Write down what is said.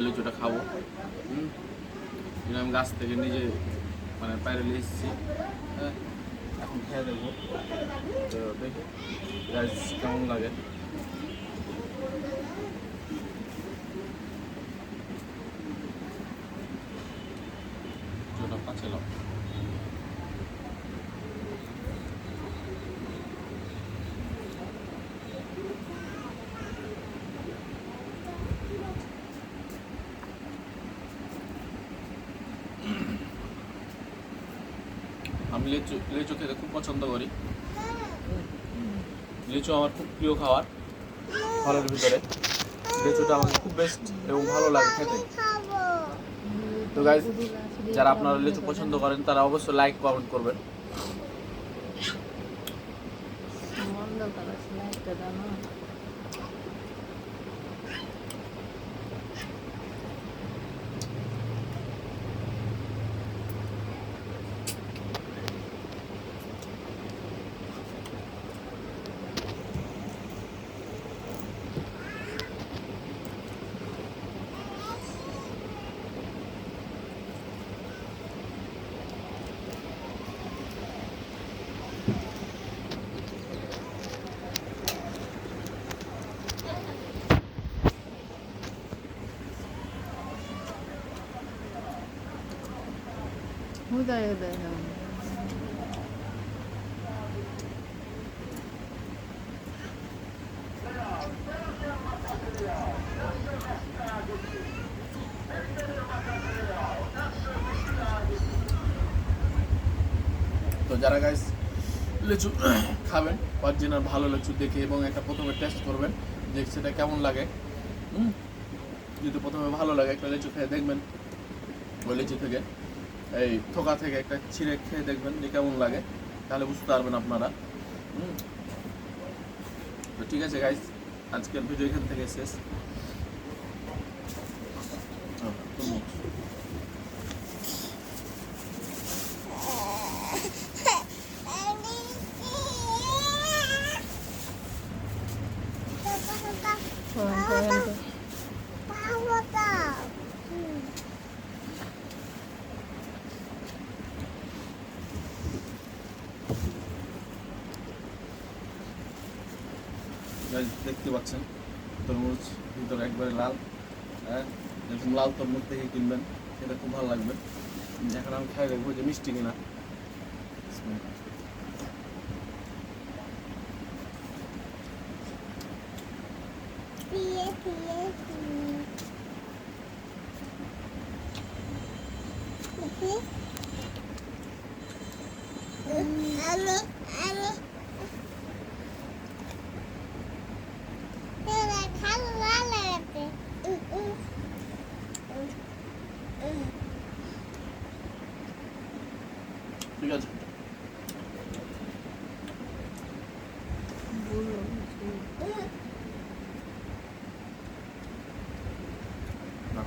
লিচুটা খাবো। আমি গাছ থেকে নিজে মানে পায়রে নিয়ে এসেছি। হ্যাঁ, এখন খেয়ে দেখবো, তো দেখি গাছ কেমন লাগে। লিচুটা পাচ্ছিলাম। আমি লিচু লিচু খেতে খুব পছন্দ করি। লিচু আমার খুব প্রিয় খাবার, ফলের ভিতরে লিচুটা আমাকে খুব বেস্ট এবং ভালো লাগে খেতে। তো গাইস, যারা আপনারা লিচু পছন্দ করেন তারা অবশ্যই লাইক কমেন্ট করবেন। হুদায় তো যারা গাইস লিচু খাবেন, অরিজিনাল ভালো লিচু দেখে এবং একটা প্রথমে টেস্ট করবেন যে সেটা কেমন লাগে। যদি প্রথমে ভালো লাগে একটা লিচু খেয়ে দেখবেন, ওই লিচু থেকে এই থোকা থেকে একটা ছিঁড়ে খেয়ে দেখবেন যে কেমন লাগে, তাহলে বুঝতে পারবেন আপনারা। তো ঠিক আছে গাইস, আজকের ভিডিও এখান থেকে শেষ। দেখতে পাচ্ছেন তরমুজ ভিতরে একবারে লাল। হ্যাঁ, এরকম লাল তরমুজ দেখে কিনবেন, সেটা খুব ভালো লাগবে। এখন আমি খাই দেখবো যে মিষ্টি কিনা। ঠিক আছে, না